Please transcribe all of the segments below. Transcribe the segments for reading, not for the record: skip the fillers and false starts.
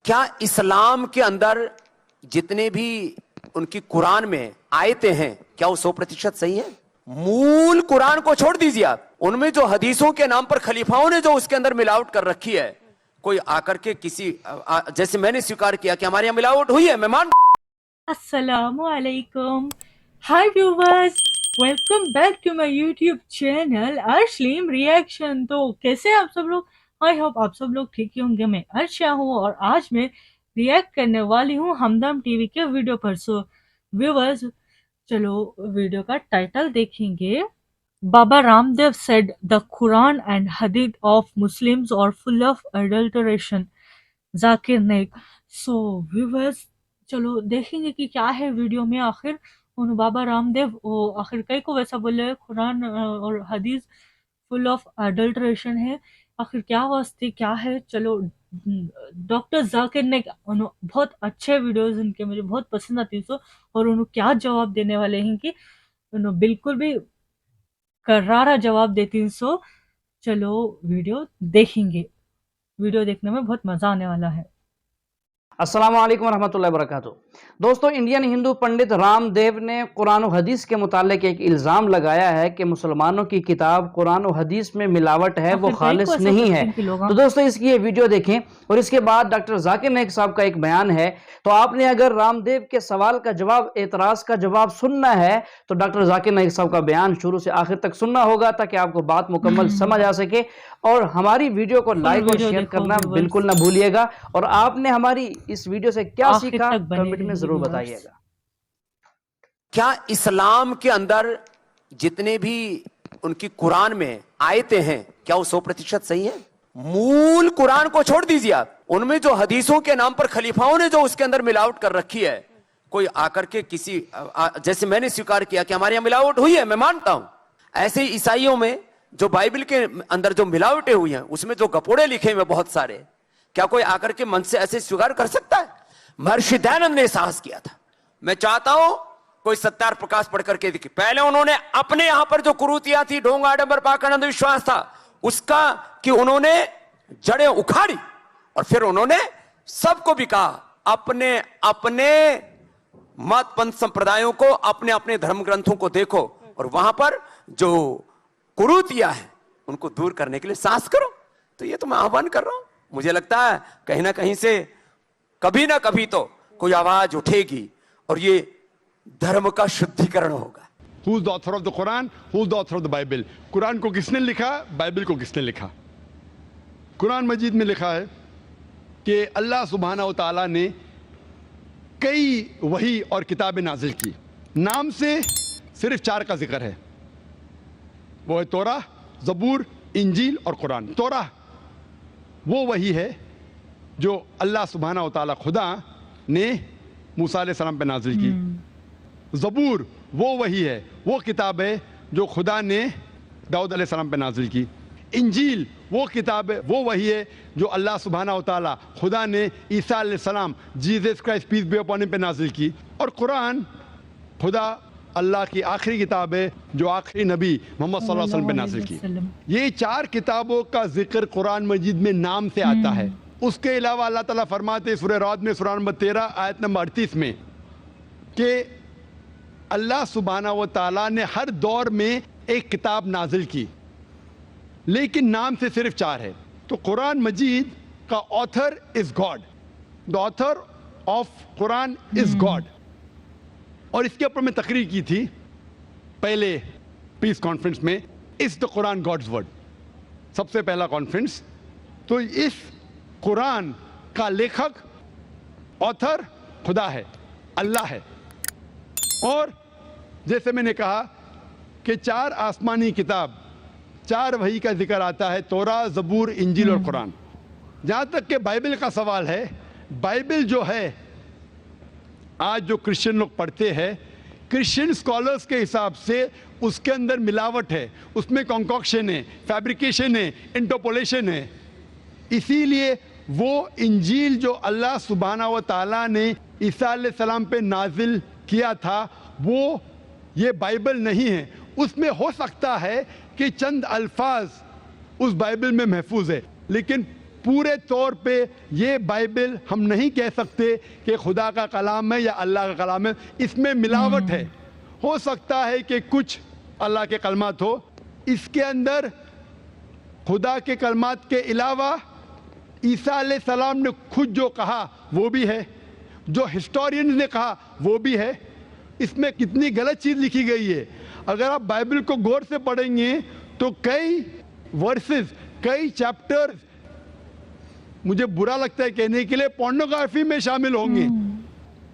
کیا اسلام کے اندر جتنے بھی ان کی قرآن میں آیتیں ہیں کیا وہ 100% صحیح ہیں؟ مول قرآن کو چھوڑ دیجیے آپ، ان میں جو حدیثوں کے نام پر خلیفاؤں نے جو اس کے اندر ملاوٹ کر رکھی ہے، کوئی آ کر کے کسی جیسے میں نے سویکار کیا کہ ہمارے یہاں ملاوٹ ہوئی ہے، میں مان السلام علیکم. Hi viewers, welcome back to my YouTube channel ارشلیم ریئیکشن. تو کیسے ہیں آپ سب لوگ؟ I hope آپ سب لوگ ٹھیک ہی ہوں گے. میں ارشا ہوں اور آج میں ریئیکٹ کرنے والی ہوں ہمدم ٹی وی کے ویڈیو پر. سو ویورز چلو ویڈیو کا ٹائٹل دیکھیں گے. Baba Ram Dev said the Quran and Hadith of Muslims are full of adulteration. Zakir Naik. So viewers چلو دیکھیں گے کہ کیا ہے ویڈیو میں. آخر ان بابا رام دیو وہ آخر کئی کو ویسا بولے قرآن اور حدیث فل آف اڈلٹریشن ہے. آخر کیا واسطے کیا ہے؟ چلو ڈاکٹر ذاکر نے بہت اچھے ویڈیوز ان کے مجھے بہت پسند آتی ہیں. سو اور انہوں کیا جواب دینے والے ہیں کہ انہوں بالکل بھی کرارا جواب دیتی ہیں. سو چلو ویڈیو دیکھیں گے. ویڈیو دیکھنے میں بہت مزہ آنے والا ہے. السلام علیکم ورحمۃ اللہ وبرکاتہ. دوستو انڈین ہندو پنڈت رام دیو نے قرآن و حدیث کے متعلق ایک الزام لگایا ہے کہ مسلمانوں کی کتاب قرآن و حدیث میں ملاوٹ ہے، وہ خالص نہیں ہے. تو دوستو اس کی یہ ویڈیو دیکھیں اور اس کے بعد ڈاکٹر ذاکر نائک صاحب کا ایک بیان ہے. تو آپ نے اگر رام دیو کے سوال کا جواب، اعتراض کا جواب سننا ہے تو ڈاکٹر ذاکر نائک صاحب کا بیان شروع سے آخر تک سننا ہوگا تاکہ آپ کو بات مکمل سمجھ آ سکے. اور ہماری ویڈیو کو لائک اور شیئر کرنا بالکل نہ بھولیے گا. اور آپ نے ہماری اس ویڈیو سے کیا سیکھا کمنٹ میں ضرور بتائیے گا. کیا اسلام کے اندر جتنے بھی ان کی قرآن میں آیتیں ہیں کیا وہ 100% صحیح ہیں؟ مول قرآن کو چھوڑ دیجیے آپ، ان میں جو حدیثوں کے نام پر خلیفاؤں نے جو اس کے اندر ملاوٹ کر رکھی ہے، کوئی آ کر کے کسی جیسے میں نے سویکار کیا کہ ہمارے یہاں ملاوٹ ہوئی ہے، میں مانتا ہوں. ایسے ہی عیسائیوں میں جو بائبل کے اندر جو ملاوٹیں ہوئی ہیں اس میں جو گپوڑے لکھے ہوئے بہت سارے، کیا کوئی آ کر کے من سے ایسے سویکار کر سکتا ہے؟ مہرشی دیانند نے احساس کیا تھا. میں چاہتا ہوں کوئی ستار پرکاش پڑھ کر کے دیکھے. پہلے انہوں نے اپنے یہاں پر جو کروتیاں تھی، ڈھونگ آڈمبر پاکھنڈ وشواس تھا، اس کا کہ انہوں نے جڑیں اکھاڑی اور پھر انہوں نے سب کو بھی کہا اپنے مت پنتھ سمپردایوں کو، اپنے دھرم گرنتھوں کو دیکھو اور وہاں پر جو کروتیاں ہیں ان کو دور کرنے کے لیے سانس کرو. تو یہ تو میں آہوان کر رہا ہوں. مجھے لگتا ہے کہیں نہ کہیں سے کبھی نہ کبھی تو کوئی آواز اٹھے گی اور یہ دھرم کا شدھیکرن ہوگا. Who is the author of the Quran? Who is the author of the Bible? قرآن کو کس نے لکھا؟ بائبل کو کس نے لکھا؟ قرآن مجید میں لکھا ہے کہ اللہ سبحانہ و تعالیٰ نے کئی وحی اور کتابیں نازل کی. نام سے صرف 4 کا ذکر ہے، وہ ہے توراہ، زبور، انجیل اور قرآن. توراہ وہ وحی ہے جو اللہ سبحانہ و تعالیٰ خدا نے موسیٰ علیہ السلام پہ نازل کی. زبور وہ وحی ہے، وہ کتاب ہے جو خدا نے داؤد علیہ السلام پہ نازل کی. انجیل وہ کتاب ہے، وہ وحی ہے جو اللہ سبحانہ و تعالیٰ خدا نے عیسیٰ علیہ السلام، Jesus Christ peace be upon ہم پہ نازل کی. اور قرآن خدا اللہ کی آخری کتاب ہے جو آخری نبی محمد صلی اللہ علیہ وسلم پہ نازل کی. یہ 4 کتابوں کا ذکر قرآن مجید میں نام سے آتا ہے. اس کے علاوہ اللہ تعالیٰ فرماتے سورہ رعد میں سورہ نمبر 13 آیت نمبر 38 میں کہ اللہ سبحانہ و تعالیٰ نے ہر دور میں ایک کتاب نازل کی لیکن نام سے صرف 4 ہے. تو قرآن مجید کا author is God. The author of Quran is God. اور اس کے اوپر میں تقریر کی تھی پہلے پیس کانفرنس میں، از دا قرآن گاڈز ورڈ، سب سے پہلا کانفرنس. تو اس قرآن کا لیکھک، آتھر خدا ہے، اللہ ہے. اور جیسے میں نے کہا کہ 4 آسمانی کتاب، 4 وحی کا ذکر آتا ہے، توراہ، زبور، انجیل اور قرآن. جہاں تک کہ بائبل کا سوال ہے، بائبل جو ہے آج جو کرسچن لوگ پڑھتے ہیں، کرسچن سکالرز کے حساب سے اس کے اندر ملاوٹ ہے، اس میں کنکوکشن ہے، فیبریکیشن ہے، انٹرپولیشن ہے. اسی لیے وہ انجیل جو اللہ سبحانہ و تعالیٰ نے عیسیٰ علیہ السلام پہ نازل کیا تھا وہ یہ بائبل نہیں ہے. اس میں ہو سکتا ہے کہ چند الفاظ اس بائبل میں محفوظ ہے لیکن پورے طور پہ یہ بائبل ہم نہیں کہہ سکتے کہ خدا کا کلام ہے یا اللہ کا کلام ہے. اس میں ملاوٹ ہے. ہو سکتا ہے کہ کچھ اللہ کے کلمات ہو, اس کے اندر خدا کے کلمات کے علاوہ عیسیٰ علیہ السلام نے خود جو کہا وہ بھی ہے, جو ہسٹورینز نے کہا وہ بھی ہے. اس میں کتنی غلط چیز لکھی گئی ہے. اگر آپ بائبل کو غور سے پڑھیں گے تو کئی ورسز, کئی چیپٹر مجھے برا لگتا ہے کہنے کے لیے پورنوگرافی میں شامل ہوں گے.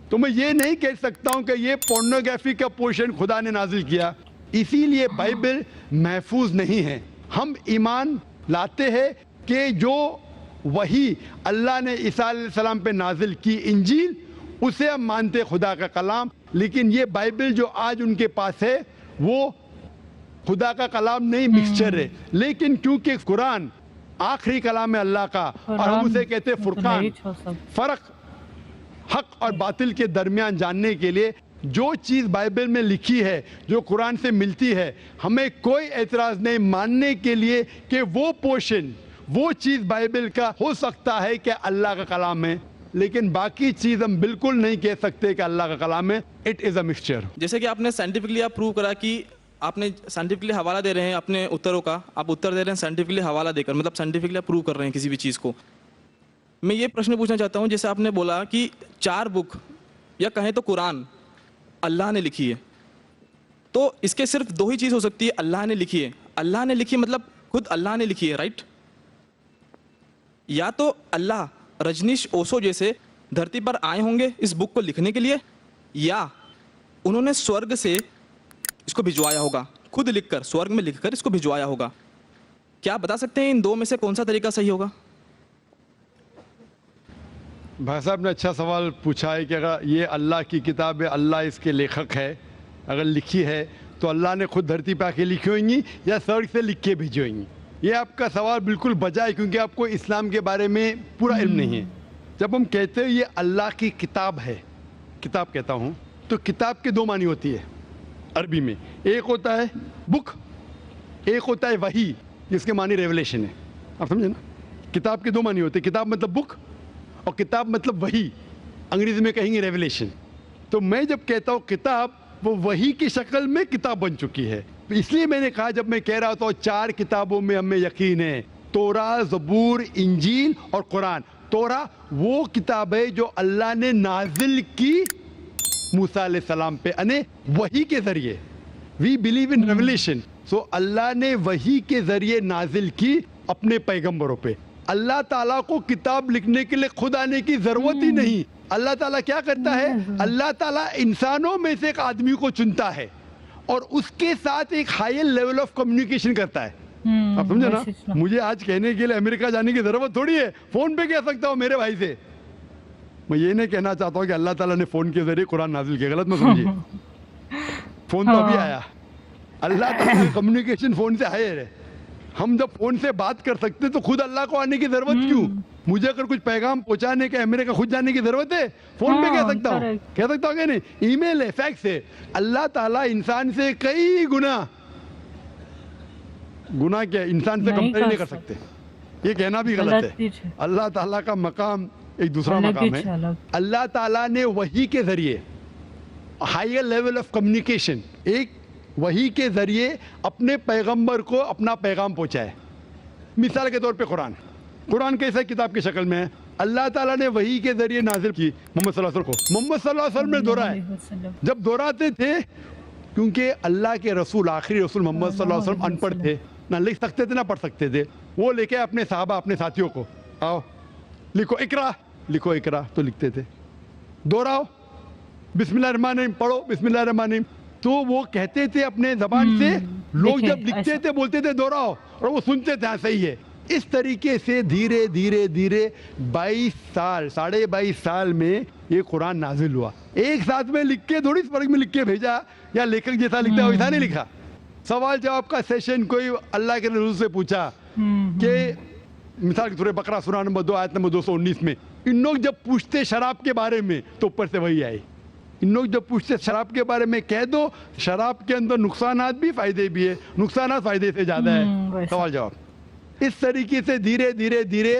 تو میں یہ نہیں کہہ سکتا ہوں کہ یہ پورنوگرافی کا پورشن خدا نے نازل کیا. اسی لیے بائبل محفوظ نہیں ہے. ہم ایمان لاتے ہیں کہ جو وہی اللہ نے عیسیٰ علیہ السلام پہ نازل کی انجیل, اسے ہم مانتے خدا کا کلام. لیکن یہ بائبل جو آج ان کے پاس ہے وہ خدا کا کلام نہیں, مکسچر ہے. لیکن کیونکہ قرآن آخری کلام ہے اللہ کا, اور ہم اسے کہتے ہیں فرقان, فرق حق اور باطل کے درمیان جاننے کے لیے جو چیز بائبل میں لکھی ہے, جو قرآن سے ملتی ہے, ہمیں کوئی اعتراض نہیں ماننے کے لیے کہ وہ پورشن, وہ چیز بائبل کا ہو سکتا ہے کہ اللہ کا کلام ہے, لیکن باقی چیز ہم بالکل نہیں کہہ سکتے کہ اللہ کا کلام ہے. It is a mixture. جیسے کہ آپ نے سائنٹیفکلی آپ پروو کرا کہ آپ نے سائنٹیفکلی حوالہ دے رہے ہیں اپنے اتروں کا, آپ اتر دے رہے ہیں سائنٹیفکلی حوالہ دے کر, مطلب سائنٹیفکلی آپ پروو کر رہے ہیں کسی بھی چیز کو. میں یہ پرشن پوچھنا چاہتا ہوں, جیسے آپ نے بولا کہ 4 بک یا کہیں تو قرآن اللہ نے لکھی ہے, تو اس کے صرف 2 ہی چیز ہو سکتی ہے, اللہ نے لکھی ہے. اللہ نے لکھی مطلب خود اللہ نے لکھی ہے, رائٹ؟ یا تو اللہ رجنیش اوسو جیسے دھرتی پر آئے ہوں گے اس بک کو لکھنے کے لیے, یا انہوں نے سورگ سے اس کو بھجوایا ہوگا, خود لکھ کر سورگ میں لکھ کر اس کو بھجوایا ہوگا. کیا آپ بتا سکتے ہیں ان 2 میں سے کون سا طریقہ صحیح ہوگا؟ بھائی صاحب نے اچھا سوال پوچھا ہے کہ اگر یہ اللہ کی کتاب ہے, اللہ اس کے لیکھک ہے, اگر لکھی ہے تو اللہ نے خود دھرتی پہ آ کے لکھی ہوئیں گی یا سرگ سے لکھ کے بھیجی ہوئیں گی. یہ آپ کا سوال بالکل بجا ہے, کیونکہ آپ کو اسلام کے بارے میں پورا علم نہیں ہے. جب ہم کہتے ہیں یہ اللہ کی کتاب ہے, کتاب کہتا ہوں, تو کتاب کے 2 معنی ہوتی ہے عربی میں. ایک ہوتا ہے بک, ایک ہوتا ہے وحی, جس کے معنی ریولیشن ہے. آپ سمجھے نا, کتاب کے 2 معنی ہوتے ہیں, کتاب مطلب بک اور کتاب مطلب وحی, انگریزی میں کہیں گے ریولیشن. تو میں جب کہتا ہوں کتاب, وہ وحی کی شکل میں کتاب بن چکی ہے. اس لیے میں نے کہا, جب میں کہہ رہا تھا 4 کتابوں میں ہمیں یقین ہے, توراہ, زبور, انجیل اور قرآن. توراہ وہ کتاب ہے جو اللہ نے نازل کی موسیٰ علیہ السلام پہ, یعنی وحی کے ذریعے. We believe in revelation. سو اللہ نے وحی کے ذریعے نازل کی اپنے پیغمبروں پہ. اللہ تعالیٰ کو کتاب لکھنے کے لیے خود آنے کی ضرورت ہی نہیں. اللہ تعالیٰ کیا کرتا ہے, اللہ تعالیٰ انسانوں میں سے ایک آدمی کو چنتا ہے اور اس کے ساتھ ایک ہائی لیول آف کمیونیکیشن کرتا ہے. آپ سمجھے نا, مجھے آج کہنے کے لیے امریکہ جانے کی ضرورت تھوڑی ہے, فون پہ کہہ سکتا ہوں میرے بھائی سے. میں یہ نہیں کہنا چاہتا ہوں کہ اللہ تعالیٰ نے فون کے ذریعے قرآن نازل کیا, غلط مت سمجھیے. فون تو ابھی آیا, اللہ تعالیٰ کا کمیونیکیشن فون سے ہائر ہے. ہم جب فون سے بات کر سکتے تو خود اللہ کو آنے کی ضرورت کیوں؟ مجھے اگر کچھ پیغام پہنچانے کا امریکہ خود جانے کی ضرورت ہے, فون پہ کہہ سکتا ہوں کہ نہیں, ای میل ہے, فیکس ہے. اللہ تعالیٰ انسان سے کئی گنا کیا انسان سے کمپیئر نہیں کر سکتے, یہ کہنا بھی غلط ہے. اللہ تعالیٰ کا مقام ایک دوسرا مقام ہے. اللہ تعالیٰ نے وحی کے ذریعے ہائر لیول آف کمیونیکیشن, ایک وحی کے ذریعے اپنے پیغمبر کو اپنا پیغام پہنچائے. مثال کے طور پہ قرآن کیسا کتاب کی شکل میں ہے, اللہ تعالیٰ نے وحی کے ذریعے نازل کی محمد صلی اللہ علیہ وسلم کو. محمد صلی اللہ علیہ وسلم نے دہرائے, جب دہراتے تھے کیونکہ اللہ کے رسول, آخری رسول محمد صلی اللہ علیہ وسلم ان پڑھ تھے, نہ لکھ سکتے تھے نہ پڑھ سکتے تھے. وہ لے کے اپنے صحابہ, اپنے ساتھیوں کو, آؤ لکھو اقرا, لکھو اقرا, تو لکھتے تھے. دہراؤ, بسم اللہ الرحمن الرحیم پڑھو, بسم اللہ الرحمن الرحیم. تو وہ کہتے تھے اپنے زبان سے, لوگ جب لکھتے تھے بولتے تھے دہراؤ, اور وہ سنتے تھے, ہاں صحیح ہے. اس طریقے سے دھیرے دھیرے دھیرے 22 سال, 22.5 سال میں یہ قرآن نازل ہوا. ایک ساتھ میں لکھ کے تھوڑی فرق میں لکھ کے بھیجا, یا لیکھک جیسا لکھتا ہے ویسا نہیں لکھا. سوال جواب کا سیشن کوئی اللہ کے رسول سے پوچھا کہ مثال کے طور پر بقرہ سورہ نمبر 2 آیت نمبر 219 میں, ان لوگ جب پوچھتے شراب کے بارے میں تو اوپر سے وہی آئی. ان لوگ جب پوچھتے شراب کے بارے میں, کہہ دو شراب کے اندر نقصانات بھی فائدے بھی ہے, نقصانات فائدے سے زیادہ ہے. سوال جواب. اس طریقے سے دھیرے دھیرے دھیرے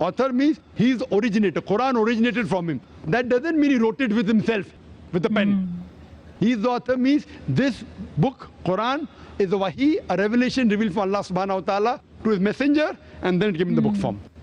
Author means he is originator. Quran originated from him. That doesn't mean he wrote it with himself, with a pen. He is the author means this book, Quran, is a wahi, a revelation revealed from Allah subhanahu wa ta'ala to his messenger and then given in the book form.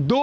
2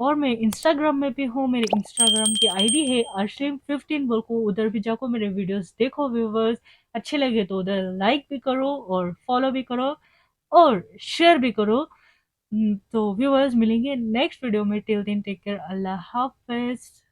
اور میں Instagram میں بھی ہوں. میرے Instagram کی I D ہے arshlim15 بول کو. ادھر بھی جا کو میرے ویڈیوز دیکھو ویورز. اچھے لگے تو ادھر لائک بھی کرو اور فالو بھی کرو اور شیئر بھی کرو. تو ویورز ملیں گے نیکسٹ ویڈیو میں. ٹل دین ٹیک کیئر. اللہ حافظ.